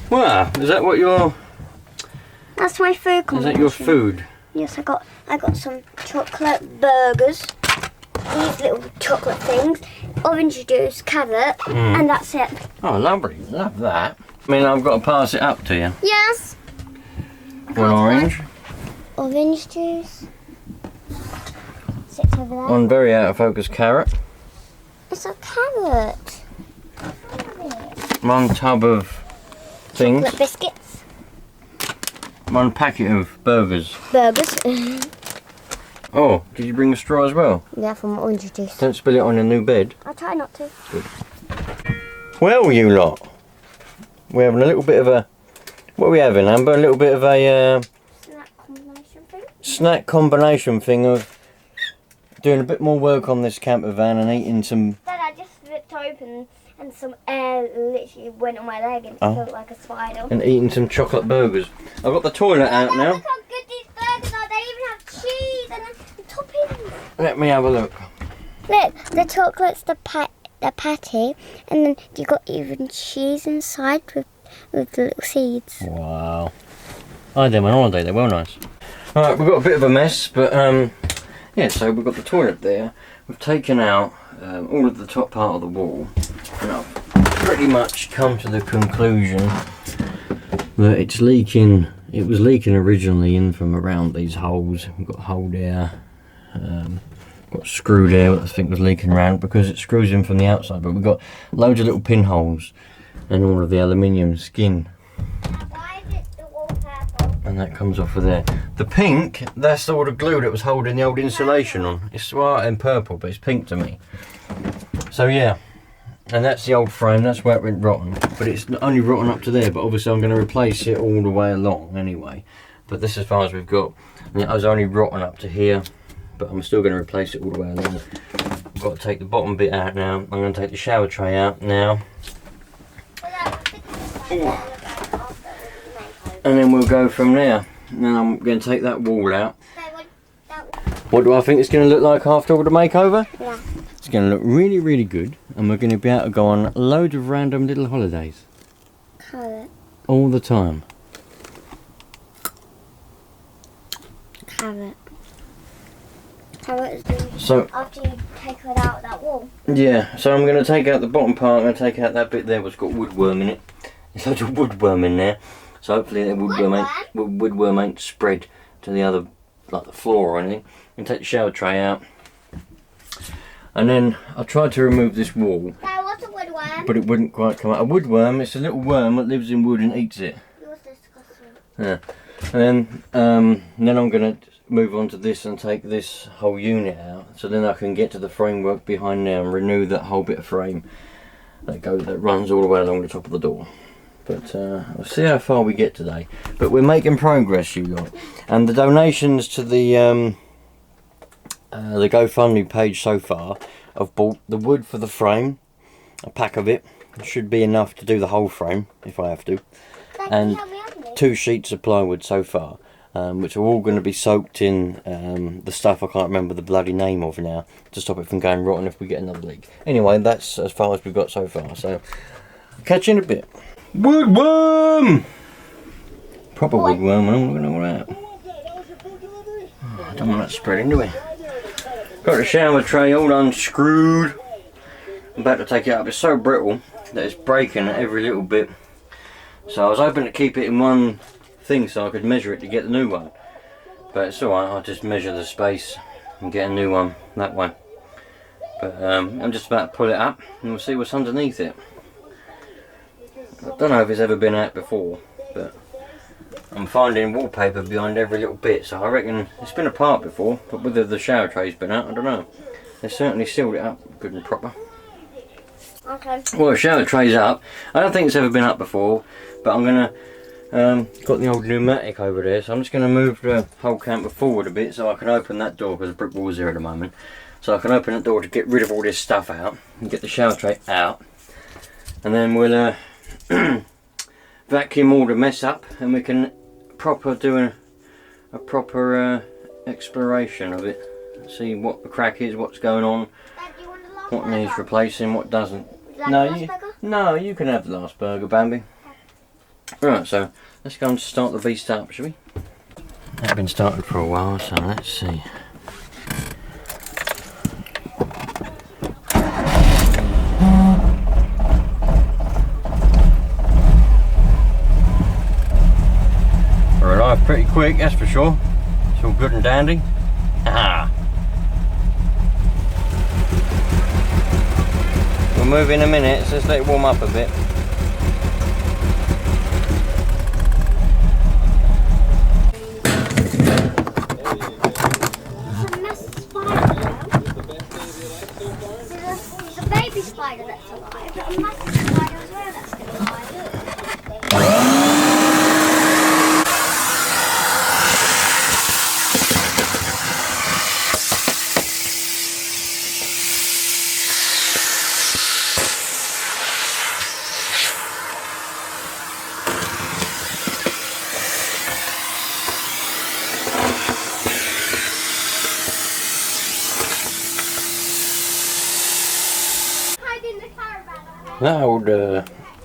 Wow, is that what your... That's my food combination. Is that your food? Yes, I got some chocolate burgers. These little chocolate things. Orange juice, carrot, and that's it. Oh, lovely. Love that. I mean, I've got to pass it up to you. Yes. One orange. Orange juice. Sits over there. One very out of focus carrot. It's a carrot. One tub of things. Chocolate biscuits. One packet of burgers. Burgers. Oh, did you bring a straw as well? Yeah, from orange juice. Don't spill it on your new bed. I'll try not to. Good. Well, you lot. We're having a little bit of a... What are we having, Amber? A little bit of a... Snack combination thing? Snack combination thing of doing a bit more work on this camper van and eating some... Dad, I just ripped open and some air literally went on my leg and it felt like a spider. And eating some chocolate burgers. I've got the toilet out now. Look how good these burgers are. They even have cheese and the toppings. Let me have a look. Look, the chocolate's the patty, and then you got even cheese inside with the little seeds. Wow. I had them on holiday, they're well nice. Alright, we've got a bit of a mess, but yeah, so we've got the toilet there. We've taken out all of the top part of the wall, and I've pretty much come to the conclusion that it's leaking. It was leaking originally in from around these holes. We've got a hole there, got a screw there that I think was leaking around because it screws in from the outside, but we've got loads of little pinholes and all of the aluminium skin. Why is it the wall purple? And that comes off of there. The pink, that's all the glue that was holding the old insulation on. It's white and purple, but it's pink to me. So yeah, and that's the old frame, that's where it went rotten. But it's only rotten up to there, but obviously I'm going to replace it all the way along anyway. But this is as far as we've got. And it was only rotten up to here, but I'm still going to replace it all the way along. I've got to take the bottom bit out now. I'm going to take the shower tray out now. And then we'll go from there. And then I'm going to take that wall out. What do I think it's going to look like after all the makeover? Yeah. It's going to look really, really good. And we're going to be able to go on loads of random little holidays. Carrot. All the time. Carrot. Carrot is doing So, after you take it out of that wall. yeah, so I'm going to take out the bottom part. I'm going to take out that bit there that's got woodworm in it. There's loads of woodworm in there. So hopefully the woodworm ain't spread to the other, like the floor or anything. I'm going to take the shower tray out. And then I tried to remove this wall. Dad, what's a woodworm? But it wouldn't quite come out. A woodworm, it's a little worm that lives in wood and eats it. Yours is disgusting. Yeah. And then I'm going to move on to this and take this whole unit out. So then I can get to the framework behind there and renew that whole bit of frame that runs all the way along the top of the door. But we'll see how far we get today. But we're making progress, you lot. And the donations to the GoFundMe page so far, I've bought the wood for the frame, a pack of it. It should be enough to do the whole frame if I have to. And 2 sheets of plywood so far, which are all going to be soaked in the stuff I can't remember the bloody name of now, to stop it from going rotten if we get another leak. Anyway, that's as far as we've got so far. So, catch you in a bit. Woodworm! Proper woodworm, I'm not going to know that. I don't want that spreading, do we? Got the shower tray all unscrewed. I'm about to take it up. It's so brittle that it's breaking at every little bit. So I was hoping to keep it in one thing so I could measure it to get the new one. But it's alright, I'll just measure the space and get a new one that way. But I'm just about to pull it up and we'll see what's underneath it. I don't know if it's ever been out before, but I'm finding wallpaper behind every little bit, so I reckon it's been apart before, but whether the shower tray's been out, I don't know. They certainly sealed it up good and proper. Okay. Well, the shower tray's up. I don't think it's ever been up before, but I'm going to, got the old pneumatic over there, so I'm just going to move the whole camper forward a bit so I can open that door, because the brick wall's there at the moment. So I can open that door to get rid of all this stuff out, and get the shower tray out, and then we'll vacuum all the mess up, and we can do a proper exploration of it. See what the crack is, what's going on, Dad, do you want the last what burger? needs replacing, what doesn't. Would you like No, the last burger? no, you can have the last burger, Bambi. Right, so let's go and start the beast up, shall we? That's been started for a while, so let's see. We're alive pretty quick, that's for sure. It's all good and dandy. Ah. We'll move in a minute, so let's let it warm up a bit. Spider that's alive, but a massive spider as well that's still alive.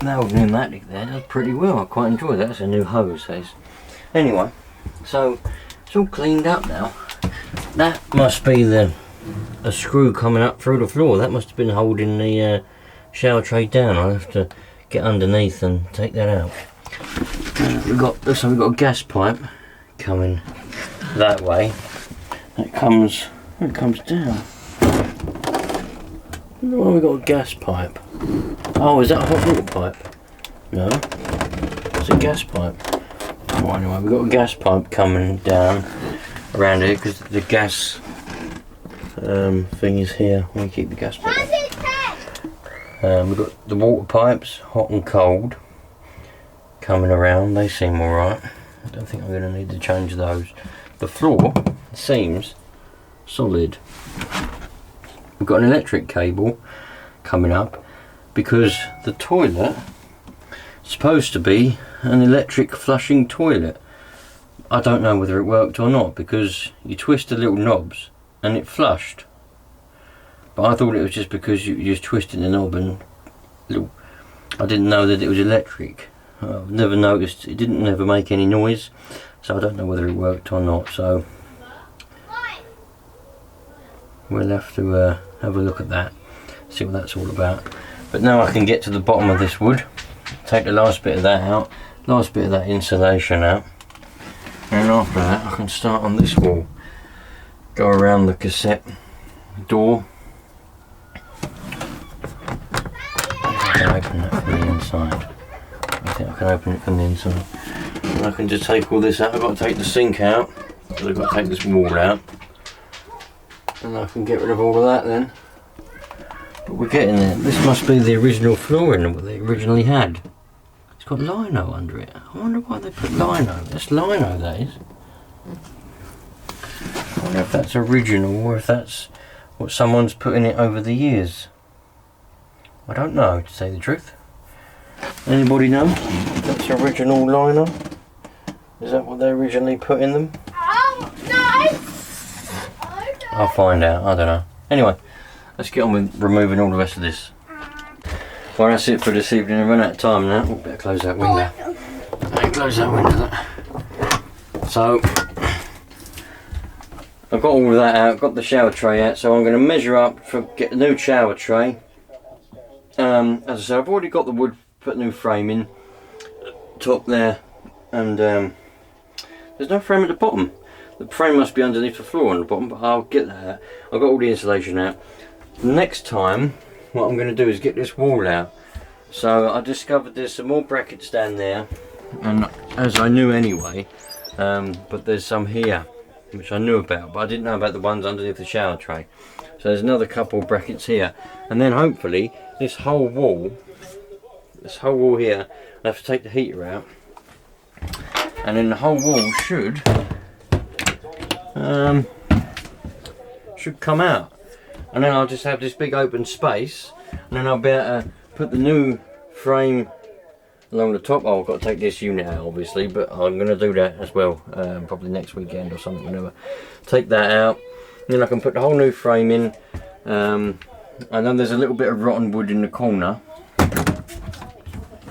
That old pneumatic there does pretty well. I quite enjoy that. It's a new hose. Anyway, so it's all cleaned up now. That must be a screw coming up through the floor. That must have been holding the shower tray down. I'll have to get underneath and take that out. Looks like we've got a gas pipe coming that way. It comes down. Why have we got a gas pipe? Oh, is that a hot water pipe? No, it's a gas pipe. Well, anyway, we've got a gas pipe coming down around here because the gas thing is here. Let me keep the gas pipe. We've got the water pipes, hot and cold, coming around. They seem alright. I don't think I'm going to need to change those. The floor seems solid. We've got an electric cable coming up because the toilet is supposed to be an electric flushing toilet. I don't know whether it worked or not because you twist the little knobs and it flushed. But I thought it was just because you just twisted the knob and I didn't know that it was electric. I've never noticed, it didn't never make any noise, so I don't know whether it worked or not. So we'll have to have a look at that, see what that's all about. But now I can get to the bottom of this wood, take the last bit of that out, last bit of that insulation out, and after that I can start on this wall, go around the cassette door. I can open that from the inside. I think I can open it from the inside. And I can just take all this out. I've got to take the sink out, because I've got to take this wall out. And I can get rid of all of that then. But we're getting there. This must be the original flooring that they originally had. It's got lino under it. I wonder why they put lino. That's lino, that is. I wonder if that's original or if that's what someone's put in it over the years. I don't know, to say the truth. Anybody know if that's original lino? Is that what they originally put in them? Oh, no! I'll find out, I don't know. Anyway, let's get on with removing all the rest of this. Well, that's it for this evening. I've run out of time now. Oh, better close that window. Close that window. So, I've got all of that out, got the shower tray out, so I'm going to measure up for get the new shower tray. As I said, I've already got the wood, put new frame in, top there, and there's no frame at the bottom. The frame must be underneath the floor on the bottom, but I'll get that out. I've got all the insulation out. Next time, what I'm going to do is get this wall out. So I discovered there's some more brackets down there, and as I knew anyway, but there's some here, which I knew about, but I didn't know about the ones underneath the shower tray. So there's another couple of brackets here, and then hopefully this whole wall here, I have to take the heater out, and then the whole wall should come out, and then I'll just have this big open space, and then I'll be able to put the new frame along the top. Oh, I've got to take this unit out obviously, but I'm going to do that as well, probably next weekend or something, whenever. Take that out, and then I can put the whole new frame in. I know there's a little bit of rotten wood in the corner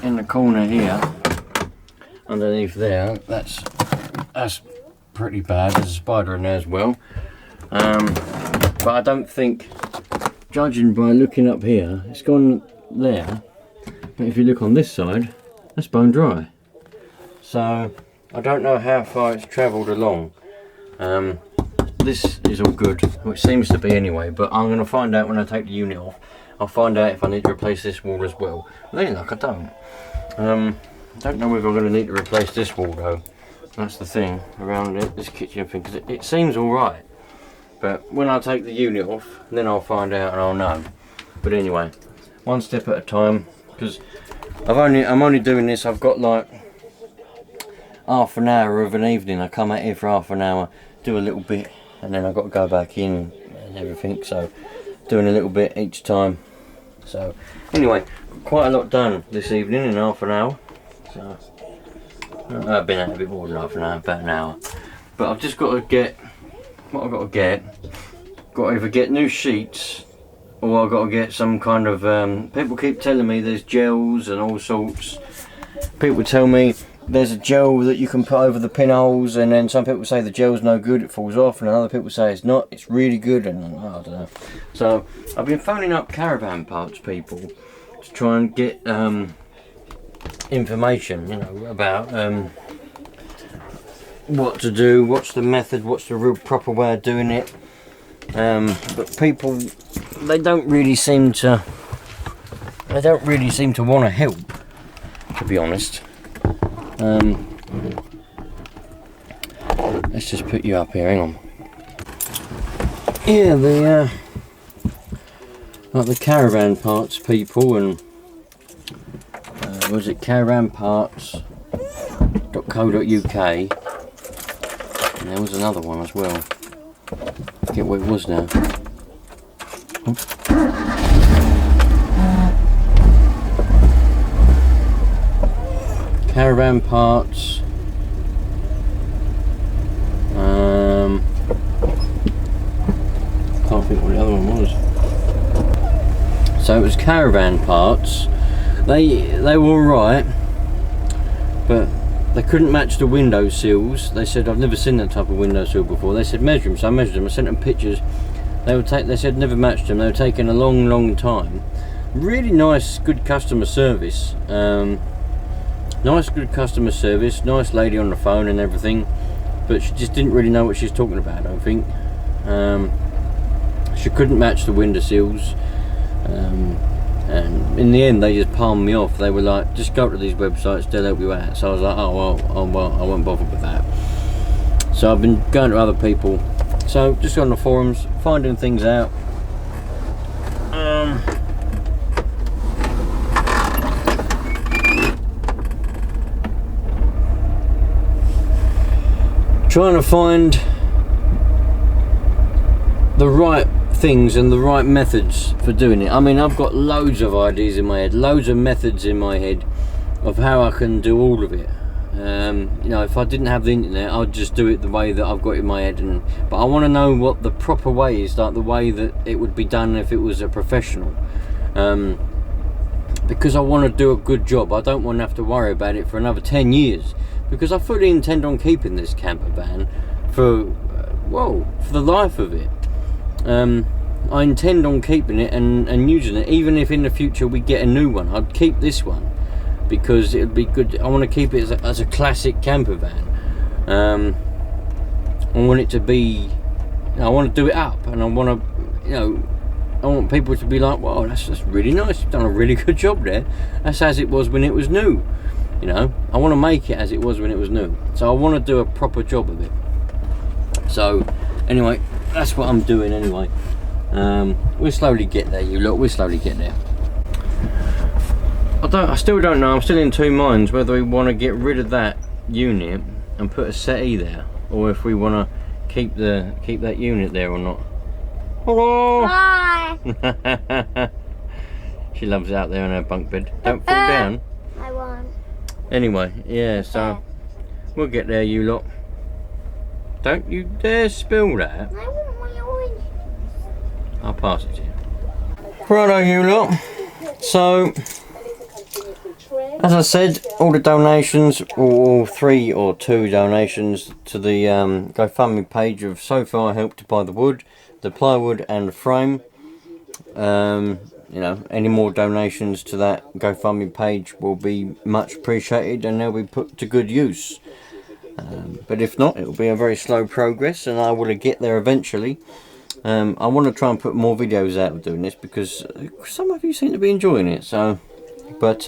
here, underneath there. That's pretty bad. There's a spider in there as well. But I don't think, judging by looking up here, it's gone there. But if you look on this side, that's bone dry. So I don't know how far it's travelled along. This is all good, which seems to be anyway, but I'm going to find out when I take the unit off. I'll find out if I need to replace this wall as well. Looking like I don't. Don't know whether I'm going to need to replace this wall though. That's the thing around it, this kitchen thing, because it seems alright. But when I take the unit off, then I'll find out and I'll know. But anyway, one step at a time, because I'm only doing this. I've got like half an hour of an evening. I come out here for half an hour, do a little bit, and then I've got to go back in and everything. So doing a little bit each time. So anyway, quite a lot done this evening in half an hour. So I've been out a bit more than half an hour, about an hour. But I've just got to get what I've got to get. Got to either get new sheets, or I've got to get some kind of people keep telling me there's gels and all sorts. People tell me there's a gel that you can put over the pinholes, and then some people say the gel's no good, it falls off, and other people say it's not, it's really good, and I don't know. So I've been phoning up caravan parts people to try and get information, you know, about what to do, what's the method, what's the real proper way of doing it. But people, they don't really seem to want to help, to be honest. Let's just put you up here, hang on. Yeah, like the caravan parts people, and was it caravanparts.co.uk, and there was another one as well. I forget what it was now. Caravan parts. Can't think what the other one was. So it was caravan parts. They were alright, but they couldn't match the window sills. They said, I've never seen that type of window sill before. They said measure them, so I measured them. I sent them pictures. They said never matched them. They were taking a long time. Really nice, good customer service. Nice, good customer service. Nice lady on the phone and everything, but she just didn't really know what she was talking about, I don't think. She couldn't match the window sills. And in the end they just palmed me off. They were like, just go to these websites, they'll help you out. So I was like, oh well, I won't bother with that. So I've been going to other people, so just on the forums, finding things out. Trying to find the right things and the right methods for doing it. I mean, I've got loads of ideas in my head, loads of methods in my head of how I can do all of it. You know, if I didn't have the internet, I'd just do it the way that I've got in my head. But I want to know what the proper way is, like the way that it would be done if it was a professional. Because I want to do a good job. I don't want to have to worry about it for another 10 years. Because I fully intend on keeping this camper van for the life of it. I intend on keeping it and using it, even if in the future we get a new one. I'd keep this one because it'd be good. I want to keep it as a classic camper van. I want it to be, I want to do it up, and I want to, I want people to be like, wow, that's really nice, you've done a really good job there. That's as it was when it was new. I want to make it as it was when it was new. So I want to do a proper job of it. So anyway, that's what I'm doing anyway. We'll slowly get there, you lot, we'll slowly get there. I still don't know, I'm still in two minds whether we want to get rid of that unit and put a settee there, or if we want to keep that unit there or not. Hello! Hi! She loves it out there on her bunk bed. Don't fall down. I won't. Anyway, yeah, so we'll get there, you lot. Don't you dare spill that. I want my orange. I'll pass it to you. Righto, you lot. So As I said, all the donations, all 3 or 2 donations to the GoFundMe page have so far helped to buy the wood, the plywood and the frame. You know, any more donations to that GoFundMe page will be much appreciated and they'll be put to good use. But if not, it will be a very slow progress and I will get there eventually. I want to try and put more videos out of doing this because some of you seem to be enjoying it. So, but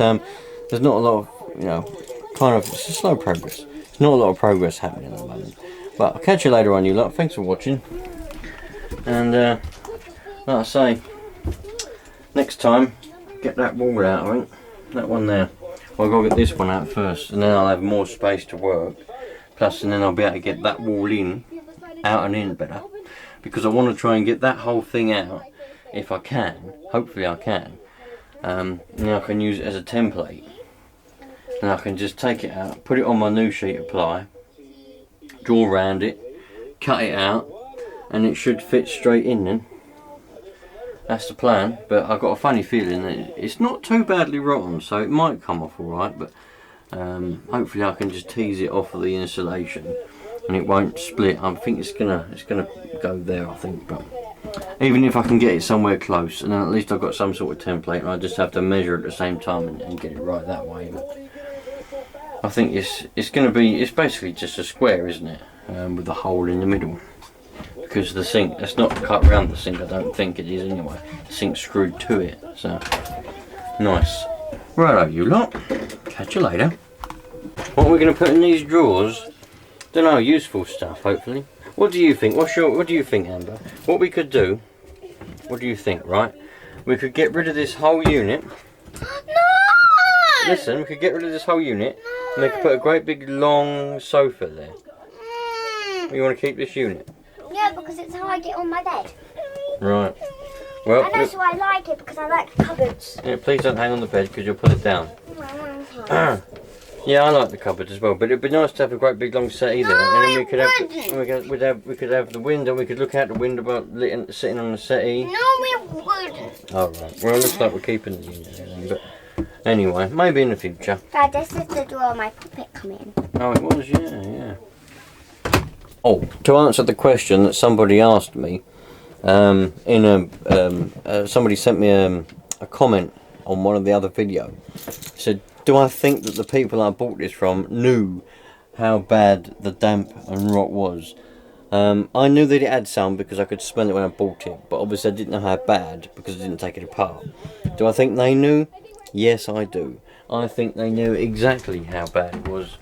there's not a lot of, you know, kind of, it's a slow progress. There's not a lot of progress happening at the moment. But I'll catch you later on, you lot. Thanks for watching. And like I say, next time, get that wall out, I think. That one there. Well, I've got to get this one out first, and then I'll have more space to work. Plus, and then I'll be able to get that wall in, out and in better. Because I want to try and get that whole thing out, if I can. Hopefully I can. And I can use it as a template. And I can just take it out, put it on my new sheet of ply, draw around it, cut it out, and it should fit straight in then. That's the plan, but I've got a funny feeling that it's not too badly rotten, so it might come off alright, but hopefully I can just tease it off of the insulation and it won't split. I think it's gonna go there, I think, but even if I can get it somewhere close, and then at least I've got some sort of template and I just have to measure at the same time and get it right that way. But I think it's basically just a square, isn't it, with a hole in the middle. Because the sink, it's not cut around the sink, I don't think it is anyway. The sink's screwed to it, so nice. Righto, you lot. Catch you later. What are we going to put in these drawers? Don't know, useful stuff, hopefully. What do you think? What do you think, Amber? What we could do? What do you think? Right? We could get rid of this whole unit. No! Listen, we could get rid of this whole unit, and we could put a great big long sofa there. You want to keep this unit? Yeah, because it's how I get on my bed. Right. Well, and that's why I like it, because I like cupboards. Yeah, please don't hang on the bed because you'll put it down. Yeah, I like the cupboard as well, but it'd be nice to have a great big long settee there, and then we could have the window. We could look out the window about sitting on the settee. No, we wouldn't. Oh right. Well, it looks like we're keeping the unit then, but anyway, maybe in the future. Dad, this is the door my puppet come in. Oh, it was, yeah. Oh, to answer the question that somebody asked me, somebody sent me a comment on one of the other videos. Said, do I think that the people I bought this from knew how bad the damp and rot was? I knew that it had some because I could smell it when I bought it, but obviously I didn't know how bad because I didn't take it apart. Do I think they knew? Yes, I do. I think they knew exactly how bad it was,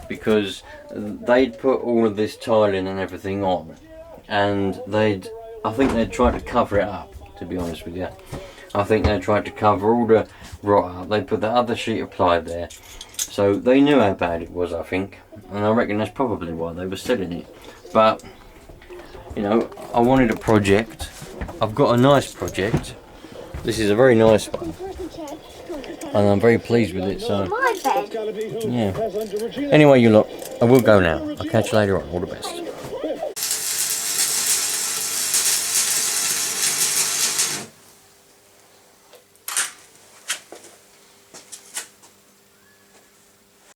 because they'd put all of this tiling and everything on, and I think they'd tried to cover it up, to be honest with you. I think they tried to cover all the rot up. They put the other sheet of ply there, so they knew how bad it was, I think, and I reckon that's probably why they were selling it. But you know, I wanted a project. I've got a nice project. This is a very nice one, and I'm very pleased with it. So My bed. yeah. Anyway, you lot, I will go now. I'll catch you later on. All the best.